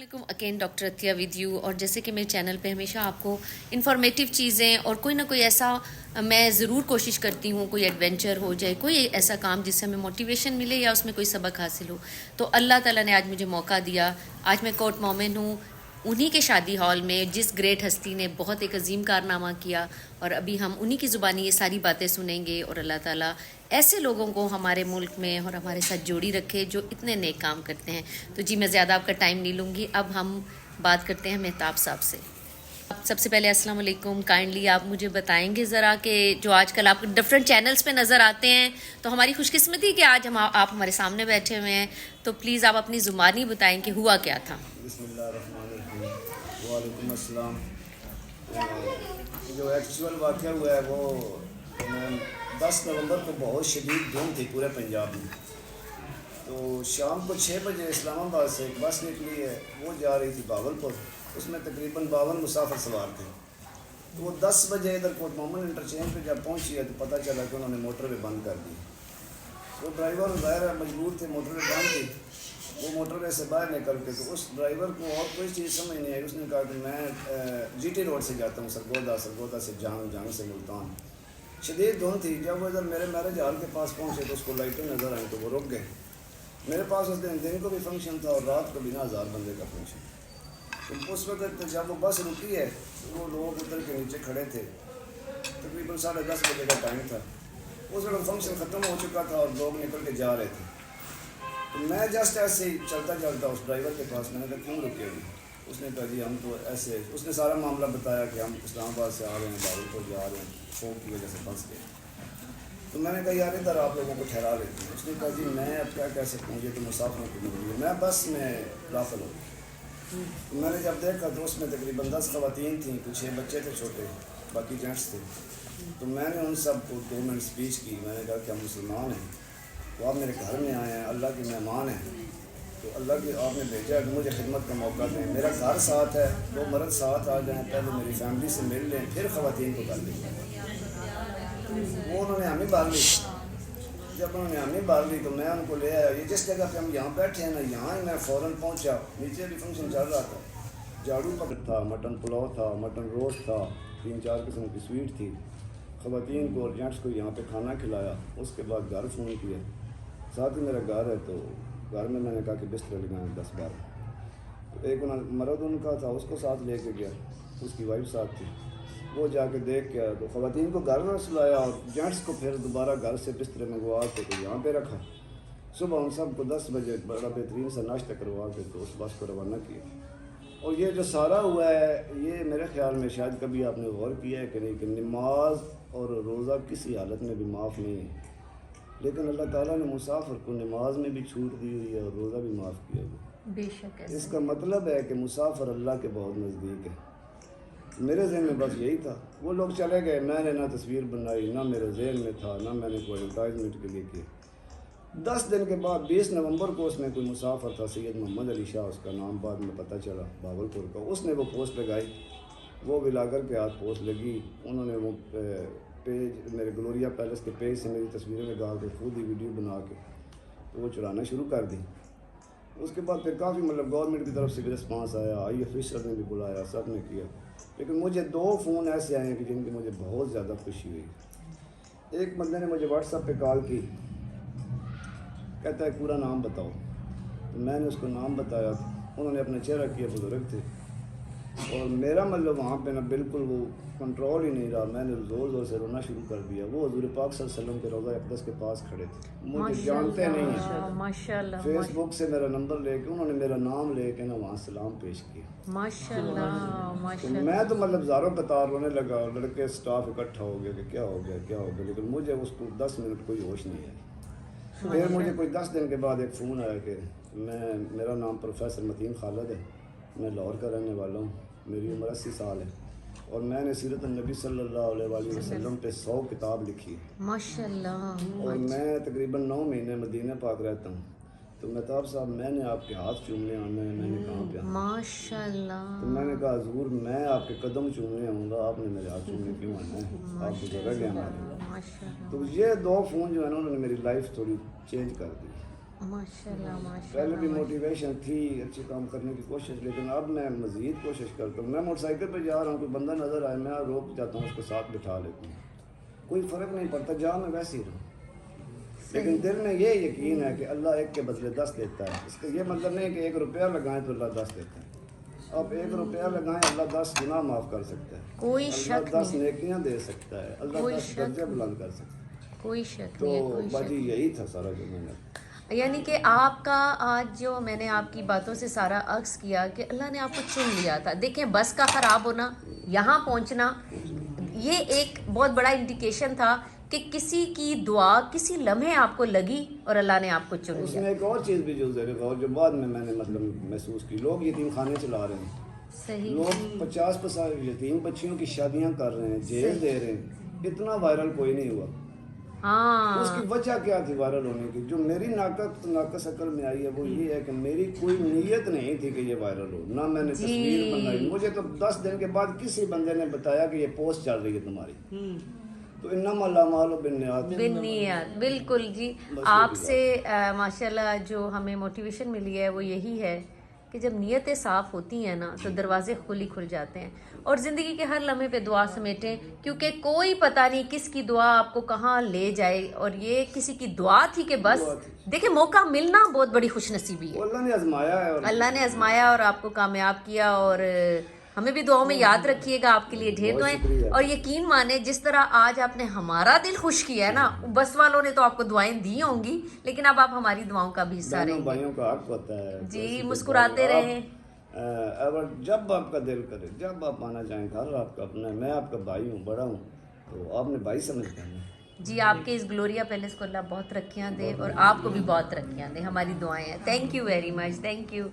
Again doctor Atiya with you. और जैसे कि मेरे चैनल पे हमेशा आपको इन्फॉर्मेटिव चीज़ें और कोई ना कोई ऐसा मैं ज़रूर कोशिश करती हूँ, कोई एडवेंचर हो जाए, कोई ऐसा काम जिससे हमें मोटिवेशन मिले या उसमें कोई सबक हासिल हो। तो अल्लाह ताला ने आज मुझे मौका दिया। आज मैं कोर्ट मोमिन हूँ, उन्हीं के शादी हॉल में जिस ग्रेट हस्ती ने बहुत एक अजीम कारनामा किया, और अभी हम उन्हीं की ज़ुबानी ये सारी बातें सुनेंगे। और अल्लाह ताला ऐसे लोगों को हमारे मुल्क में और हमारे साथ जोड़ी रखे जो इतने नेक काम करते हैं। तो जी मैं ज़्यादा आपका टाइम नहीं लूँगी, अब हम बात करते हैं मेहताब साहब से। सबसे पहले अस्सलाम वालेकुम। काइंडली आप मुझे बताएंगे ज़रा कि जो आजकल आप डिफरेंट चैनल्स पे नज़र आते हैं, तो हमारी खुशकिस्मती कि आज आप हमारे सामने बैठे हुए हैं, तो प्लीज़ आप अपनी ज़ुबानी बताएं कि हुआ क्या था। बिस्मिल्लाहिर्रहमानिर्रहीम। वालेकुम अस्सलाम। जो एक्चुअल वाक़या हुआ है वो 10 नवंबर को बहुत शदीद धुंध थी पूरे पंजाब में। तो शाम को 6 बजे इस्लामाबाद से एक बस निकली है, वो जा रही थी भावलपुर। उसमें तकरीबन 52 मुसाफिर सवार थे। तो वो 10 बजे इधर कोट मोहम्मद इंटरचेंज पे जब पहुंची है तो पता चला कि उन्होंने मोटरवे बंद कर दी। वो ड्राइवर ज़ाहिर है मजबूर थे, मोटरवे बंद थी। वो मोटरवे से बाहर निकल के तो उस ड्राइवर को और कोई चीज़ समझ नहीं आई। उसने कहा कि मैं जीटी रोड से जाता हूँ सरगोदा से जांग से मुल्तान। शदीद धुंध थी। जब वो इधर मेरे मैरिज हॉल के पास पहुँचे तो उसको लाइटें नज़र आई तो वो रुक गए। मेरे पास उस दिन को भी फंक्शन था और रात को भी ना 1000 बंदे का फंक्शन। तो उस वक्त जब वो बस रुकी है तो वो लोग उतर के नीचे खड़े थे। तकरीबन 10:30 बजे का टाइम था। उस वक्त फंक्शन ख़त्म हो चुका था और लोग निकल के जा रहे थे। तो मैं जस्ट ऐसे ही चलता उस ड्राइवर के पास, मैंने कहा क्यों रुके अभी? उसने कहा जी हम तो ऐसे, उसने सारा मामला बताया कि हम इस्लामाबाद से आ रहे हैं, भावलपुर जा रहे हैं, शौक की वजह से फंस गए। तो मैंने कहा यार इधर आप लोगों को ठहरा लेते हैं। उसने कहा जी मैं अब क्या कह सकता हूँ, ये तो मुसाफिरों की मजबूरी है, मैं बस में दाखिल हो। तो मैंने जब देखा तो उसमें तकरीबन 10 ख़वातीन थीं, कुछ 6 बच्चे थे छोटे, बाकी जेंट्स थे। तो मैंने उन सब को 2 मिनट स्पीच की। मैंने कहा कि हम मुसलमान हैं, तो आप मेरे घर में आए हैं, अल्लाह के मेहमान हैं, तो अल्लाह के आपने भेजा है कि मुझे खिदमत का मौका दें। मेरा घर साथ है, 2 मर्द साथ आ जाएँ, पहले मेरी फैमिली से मिल लें, फिर ख़वातीन को कर लें। वो उन्होंने हमें बाल ली। जब उन्होंने हमें बाल ली तो मैं उनको ले आया। ये जिस जगह पे हम यहाँ बैठे हैं ना, यहाँ ही मैं फ़ौरन पहुँचा। नीचे भी फंक्शन चल रहा था, झाड़ू पकड़ था, मटन पुलाव था, मटन रोस्ट था, 3-4 किस्म की स्वीट थी। ख़वातीन को और जेंट्स को यहाँ पे खाना खिलाया। उसके बाद घर फ़ोन किया, साथ ही मेरा घर है, तो घर में मैंने कहा कि बिस्तर लगाएँ 10-12। तो एक मर्द उनका था, उसको साथ लेके गया, उसकी वाइफ साथ थी। वो जाके देख के आया तो ख़वातीन को घर में सुलाया और जेंट्स को फिर दोबारा घर से बिस्तर मंगवा के तो यहाँ पे रखा। सुबह उन सब को 10 बजे बड़ा बेहतरीन सा नाश्ता करवा के तो उस बस को रवाना किया। और ये जो सारा हुआ है, ये मेरे ख्याल में शायद कभी आपने गौर किया है कि नहीं कि नमाज और रोज़ा किसी हालत में भी माफ़ नहीं है, लेकिन अल्लाह ताला ने मुसाफिर को नमाज में भी छूट दी हुई है और रोज़ा भी माफ़ किया हुआ है। बेशक इसका मतलब है कि मुसाफिर अल्लाह के बहुत नज़दीक है। मेरे ज़हन में बस यही था। वो लोग चले गए, मैंने ना तस्वीर बनाई, ना मेरे जहन में था, ना मैंने कोई एडवर्टाइजमेंट के लिए किया। 10 दिन के बाद 20 नवंबर को उसमें कोई मुसाफिर था, सैयद मोहम्मद अली शाह उसका नाम, बाद में पता चला भावलपुर का। उसने वो पोस्ट लगाई, वो विलागर के हाथ पोस्ट लगी। उन्होंने वो पेज मेरे ग्लोरिया पैलेस के पेज से मेरी तस्वीरें लगा के खुद ही वीडियो बना के तो वो चढ़ाना शुरू कर दी। उसके बाद फिर काफ़ी मतलब गवर्नमेंट की तरफ से भी रिस्पांस आया, आई ऑफिसर ने भी बुलाया, सब ने किया। लेकिन मुझे 2 फ़ोन ऐसे आए कि जिनकी मुझे बहुत ज़्यादा खुशी हुई। एक बंदे ने मुझे व्हाट्सएप पे कॉल की, कहता है पूरा नाम बताओ। तो मैंने उसको नाम बताया, उन्होंने अपना चेहरा किया, बुजुर्ग थे। और मेरा मतलब वहाँ पे ना बिल्कुल वो कंट्रोल ही नहीं रहा, मैंने ज़ोर से रोना शुरू कर दिया। वो हज़ूर पाक सल्लल्लाहु अलैहि वसल्लम के रोज़ा अक़दस के पास खड़े थे, मुझे जानते नहीं हैं, माशाल्लाह, फेसबुक से मेरा नंबर लेके उन्होंने मेरा नाम लेके ना वहाँ सलाम पेश किया। माशाल्लाह, तो माशाल्लाह। मैं तो मतलब ज़ारों कतार रोने लगा और लड़के स्टाफ इकट्ठा हो गया कि क्या हो गया, लेकिन मुझे उसको 10 मिनट कोई होश नहीं है। फिर मुझे कोई 10 दिन के बाद एक फ़ोन आया कि मेरा नाम प्रोफेसर मतीन खालिद है, मैं लाहौर का रहने वाला हूँ, मेरी उम्र 80 साल है और मैंने सीरत नबी सल्लल्लाहु अलैहि वसल्लम पे 100 किताब लिखी है माशाल्लाह। और मैं तकरीबन 9 महीने मदीना पाक रहता हूँ। तो मेहताब साहब मैंने आपके हाथ चूमने आना है, मैंने कहाँ पे आना? माशाल्लाह। तो मैंने कहा हुज़ूर मैं आपके कदम चूमने आऊँगा, आपने मेरे हाथ चूमने क्यों आना है? आपकी जगह क्या हमारी? माशाल्लाह। तो ये 2 फ़ोन जो है ना उन्होंने मेरी लाइफ थोड़ी चेंज कर दी। माशाल्लाह पहले भी माशाल्लाह। मोटिवेशन थी अच्छे काम करने की कोशिश, लेकिन अब मैं मज़ीद कोशिश करता हूँ। मैं मोटरसाइकिल पर जा रहा हूँ, कोई बंदा नज़र आए, मैं रोक जाता हूँ, उसको साथ बिठा लेता हूँ, कोई फ़र्क नहीं पड़ता, जहाँ मैं वैसे ही रहूँ। लेकिन दिल में ये यकीन है कि अल्लाह एक के बदले 10 देता है। इसका ये मतलब नहीं कि 1 रुपया लगाएं तो अल्लाह 10 देता है। आप 1 रुपया लगाएं, अल्लाह 10 गुनाह माफ़ कर सकता है, कोई अल्लाह शक 10 नहीं, नेकियां दे सकता है, अल्लाह कोई 10 शक दर्जे नहीं, बुलंद कर सकता है। कोई शक तो नहीं है, कोई शक बाजी नहीं। यही था सारा जो मैंने। यानी कि आपका आज जो मैंने आपकी बातों से सारा अक्स किया कि अल्लाह ने आपको चुन लिया था। देखें, बस का ख़राब होना, यहाँ पहुँचना, ये एक बहुत बड़ा इंडिकेशन था कि किसी की दुआ किसी लम्हे आपको लगी और अल्लाह ने आपको चुन लिया। उसमें एक और चीज़ भी जो ज़रूर और जो बाद में मैंने मतलब महसूस की, लोग यतीम खाने चला रहे हैं, सही, लोग 50 यतीम बच्चियों की शादियां कर रहे हैं, जेल दे रहे हैं, इतना वायरल कोई नहीं हुआ। हाँ उसकी वजह क्या थी वायरल होने की? जो मेरी नाकस अकल में आई है वो ये है कि मेरी कोई नीयत नहीं थी कि ये वायरल हो, ना मैंने जी। तस्वीर बनाई। मुझे तो 10 दिन के बाद किसी बंदे ने बताया कि ये पोस्ट चल रही है तुम्हारी, तो इन्नमा अल-अमालु बिन्नियात, बिन्नियत, बिल्कुल जी। बस आपसे माशाल्लाह जो हमें मोटिवेशन मिली है वो यही है कि जब नीयतें साफ़ होती हैं ना तो दरवाजे खुल जाते हैं। और ज़िंदगी के हर लम्हे पे दुआ समेटें, क्योंकि कोई पता नहीं किसकी दुआ आपको कहाँ ले जाए। और ये किसी की दुआ थी कि बस देखिए, मौका मिलना बहुत बड़ी खुशनसीबी है। वो अल्लाह ने आजमाया है और अल्लाह ने आजमाया और आपको कामयाब किया। और हमें भी दुआओं में याद रखिएगा, आपके लिए ढेर बहुत दुआएं। शुक्रिया। और यकीन माने, जिस तरह आज आपने हमारा दिल खुश किया है ना, बस वालों ने तो आपको दुआएं दी होंगी, लेकिन अब आप हमारी दुआओं का भी हिस्सा बहनों रहेंगे। भाइयों का हक होता है जी, मुस्कुराते रहें। अगर जब आपका दिल करे, जब आप आना चाहें, घर आपका अपना है, मैं आपका भाई हूँ, बड़ा हूँ, तो आपने भाई समझ करना। जी, आपके इस ग्लोरिया पैलेस को अल्लाह बहुत तरक्कियां दे और आपको भी बहुत तरक्कियां दे, हमारी दुआएं हैं। Thank you very much, thank you.